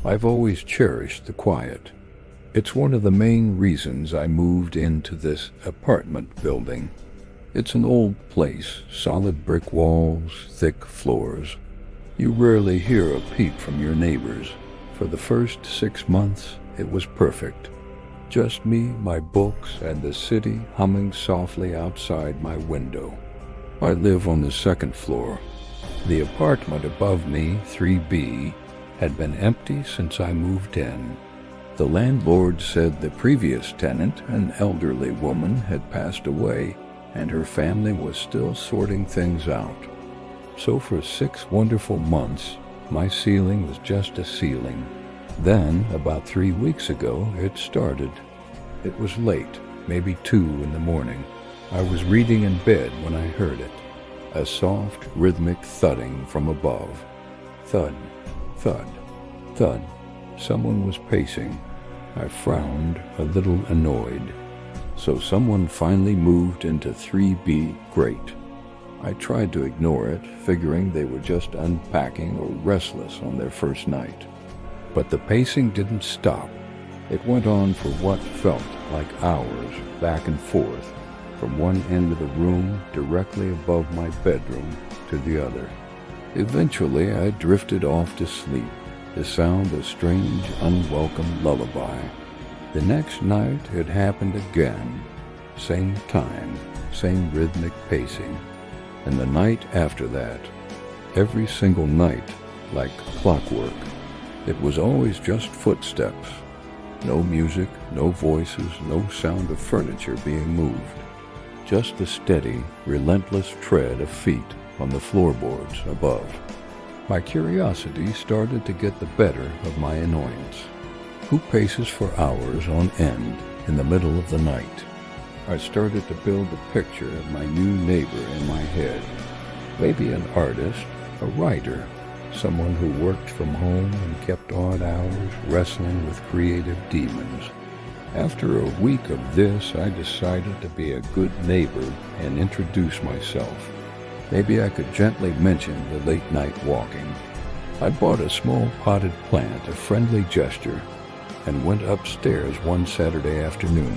I've always cherished the quiet. It's one of the main reasons I moved into this apartment building. It's an old place, solid brick walls, thick floors. You rarely hear a peep from your neighbors. For the first 6 months, it was perfect. Just me, my books, and the city humming softly outside my window. I live on the second floor. The apartment above me, 3B, had been empty since I moved in. The landlord said the previous tenant, an elderly woman, had passed away, and her family was still sorting things out. So for 6 wonderful months, my ceiling was just a ceiling. Then, about 3 weeks ago, it started. It was late, maybe 2 in the morning. I was reading in bed when I heard it. A soft, rhythmic thudding from above. Thud, thud, thud. Someone was pacing. I frowned, a little annoyed. So someone finally moved into 3B. Great. I tried to ignore it, figuring they were just unpacking or restless on their first night. But the pacing didn't stop. It went on for what felt like hours, back and forth, from one end of the room directly above my bedroom to the other. Eventually, I drifted off to sleep, the sound a strange, unwelcome lullaby. The next night, it happened again. Same time, same rhythmic pacing. And the night after that, every single night, like clockwork. It was always just footsteps. No music, no voices, no sound of furniture being moved. Just the steady, relentless tread of feet on the floorboards above. My curiosity started to get the better of my annoyance. Who paces for hours on end in the middle of the night? I started to build a picture of my new neighbor in my head. Maybe an artist, a writer, someone who worked from home and kept odd hours wrestling with creative demons. After a week of this, I decided to be a good neighbor and introduce myself. Maybe I could gently mention the late-night walking. I bought a small potted plant, a friendly gesture, and went upstairs one Saturday afternoon.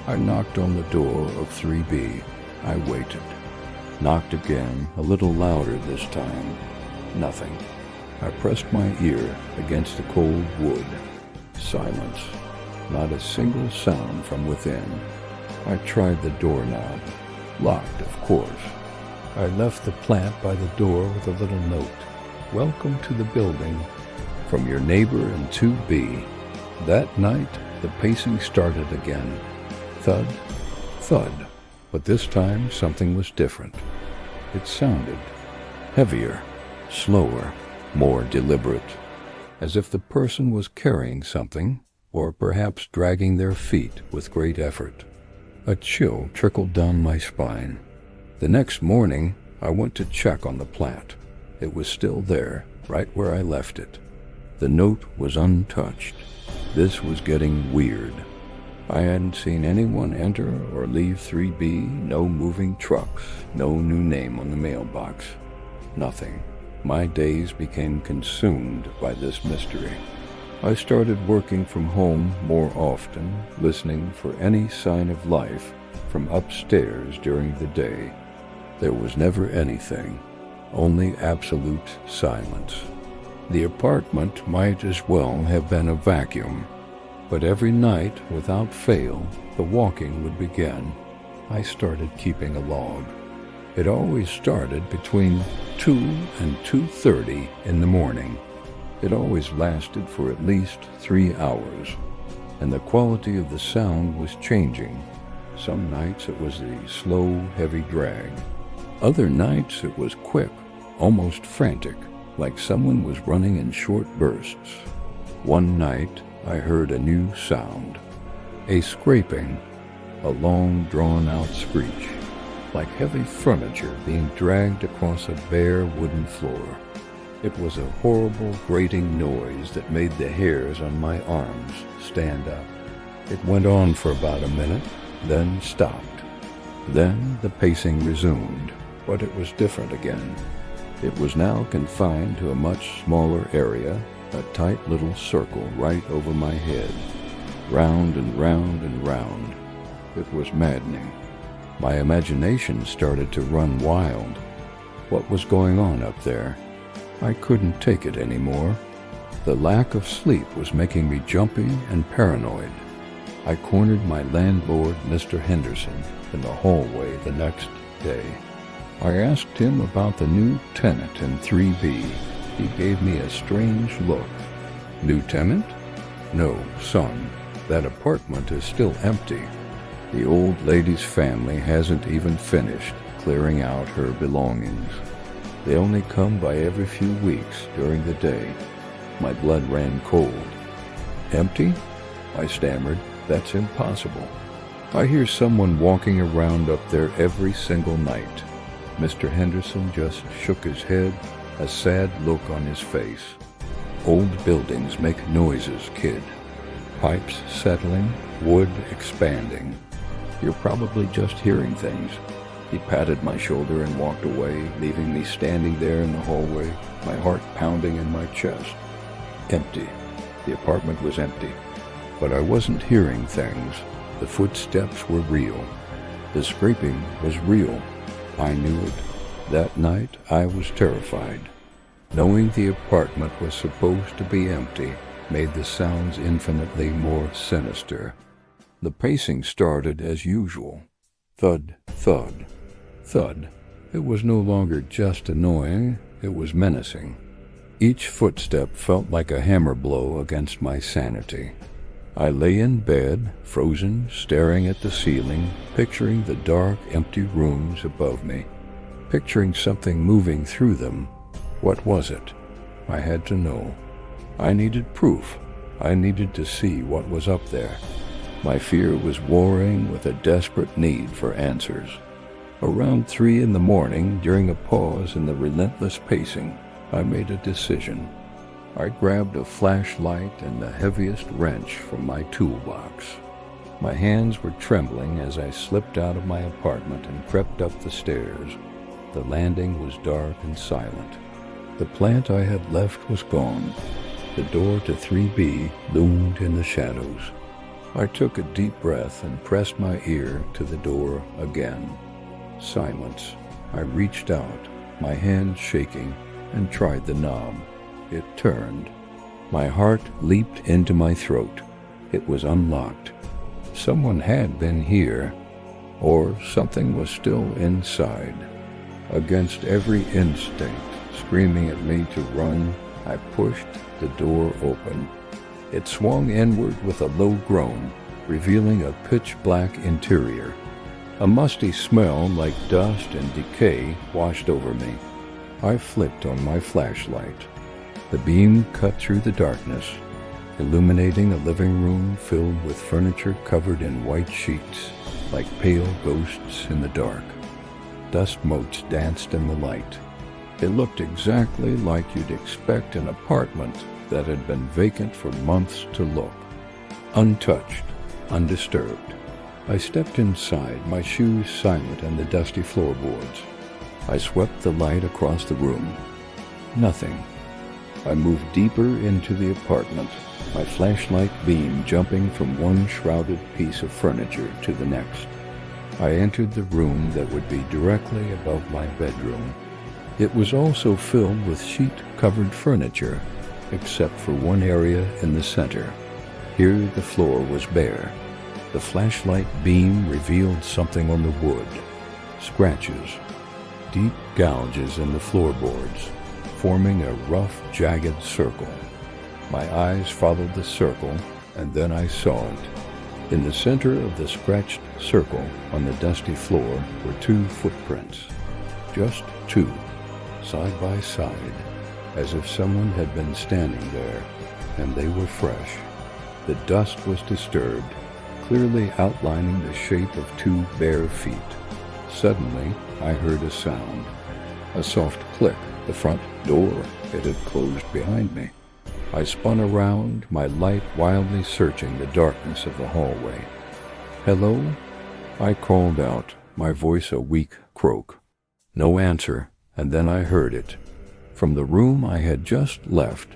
I knocked on the door of 3B. I waited. Knocked again, a little louder this time. Nothing. I pressed my ear against the cold wood. Silence. Not a single sound from within. I tried the doorknob. Locked, of course. I left the plant by the door with a little note. Welcome to the building. From your neighbor in 2B. That night, the pacing started again. Thud, thud. But this time, something was different. It sounded heavier. Slower, more deliberate, as if the person was carrying something, or perhaps dragging their feet with great effort. A chill trickled down my spine. The next morning, I went to check on the plant. It was still there, right where I left it. The note was untouched. This was getting weird. I hadn't seen anyone enter or leave 3B, no moving trucks, no new name on the mailbox. Nothing. My days became consumed by this mystery. I started working from home more often, listening for any sign of life from upstairs during the day. There was never anything, only absolute silence. The apartment might as well have been a vacuum, but every night, without fail, the walking would begin. I started keeping a log. It always started between 2 and 2:30 in the morning. It always lasted for at least 3 hours, and the quality of the sound was changing. Some nights it was a slow, heavy drag. Other nights it was quick, almost frantic, like someone was running in short bursts. One night I heard a new sound, a scraping, a long, drawn-out screech, like heavy furniture being dragged across a bare wooden floor. It was a horrible, grating noise that made the hairs on my arms stand up. It went on for about a minute, then stopped. Then the pacing resumed, but it was different again. It was now confined to a much smaller area, a tight little circle right over my head, round and round and round. It was maddening. My imagination started to run wild. What was going on up there? I couldn't take it anymore. The lack of sleep was making me jumpy and paranoid. I cornered my landlord, Mr. Henderson, in the hallway the next day. I asked him about the new tenant in 3B. He gave me a strange look. New tenant? No, son. That apartment is still empty. The old lady's family hasn't even finished clearing out her belongings. They only come by every few weeks during the day. My blood ran cold. Empty? I stammered. That's impossible. I hear someone walking around up there every single night. Mr. Henderson just shook his head, a sad look on his face. Old buildings make noises, kid. Pipes settling, wood expanding. You're probably just hearing things. He patted my shoulder and walked away, leaving me standing there in the hallway, my heart pounding in my chest. Empty. The apartment was empty. But I wasn't hearing things. The footsteps were real. The scraping was real. I knew it. That night I was terrified. Knowing the apartment was supposed to be empty made the sounds infinitely more sinister. The pacing started as usual. Thud, thud, thud. It was no longer just annoying, it was menacing. Each footstep felt like a hammer blow against my sanity. I lay in bed, frozen, staring at the ceiling, picturing the dark, empty rooms above me, picturing something moving through them. What was it? I had to know. I needed proof. I needed to see what was up there. My fear was warring with a desperate need for answers. Around 3 a.m, during a pause in the relentless pacing, I made a decision. I grabbed a flashlight and the heaviest wrench from my toolbox. My hands were trembling as I slipped out of my apartment and crept up the stairs. The landing was dark and silent. The plant I had left was gone. The door to 3B loomed in the shadows. I took a deep breath and pressed my ear to the door again. Silence. I reached out, my hand shaking, and tried the knob. It turned. My heart leaped into my throat. It was unlocked. Someone had been here, or something was still inside. Against every instinct, screaming at me to run, I pushed the door open. It swung inward with a low groan, revealing a pitch-black interior. A musty smell like dust and decay washed over me. I flicked on my flashlight. The beam cut through the darkness, illuminating a living room filled with furniture covered in white sheets, like pale ghosts in the dark. Dust motes danced in the light. It looked exactly like you'd expect an apartment that had been vacant for months to look. Untouched, undisturbed. I stepped inside, my shoes silent on the dusty floorboards. I swept the light across the room. Nothing. I moved deeper into the apartment, my flashlight beam jumping from one shrouded piece of furniture to the next. I entered the room that would be directly above my bedroom. It was also filled with sheet-covered furniture, except for one area in the center. Here the floor was bare. The flashlight beam revealed something on the wood. Scratches. Deep gouges in the floorboards, forming a rough, jagged circle. My eyes followed the circle, and then I saw it. In the center of the scratched circle on the dusty floor were 2 footprints. Just 2, side by side, as if someone had been standing there, and they were fresh. The dust was disturbed, clearly outlining the shape of 2 bare feet. Suddenly, I heard a sound. A soft click. The front door. It had closed behind me. I spun around, my light wildly searching the darkness of the hallway. "Hello?" I called out, my voice a weak croak. No answer, and then I heard it. From the room I had just left,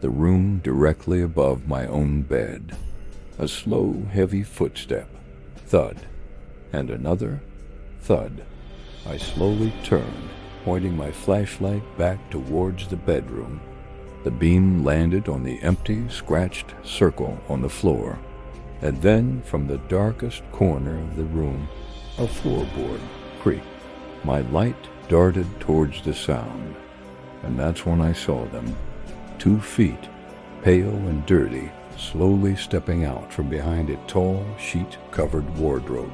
the room directly above my own bed. A slow, heavy footstep, thud, and another thud. I slowly turned, pointing my flashlight back towards the bedroom. The beam landed on the empty, scratched circle on the floor, and then from the darkest corner of the room, a floorboard creaked. My light darted towards the sound, and that's when I saw them. 2 feet, pale and dirty, slowly stepping out from behind a tall, sheet-covered wardrobe.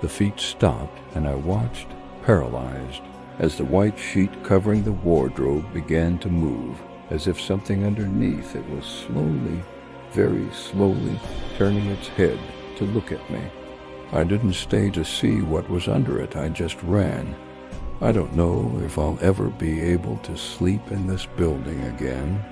The feet stopped, and I watched, paralyzed, as the white sheet covering the wardrobe began to move, as if something underneath it was slowly, very slowly, turning its head to look at me. I didn't stay to see what was under it, I just ran. I don't know if I'll ever be able to sleep in this building again.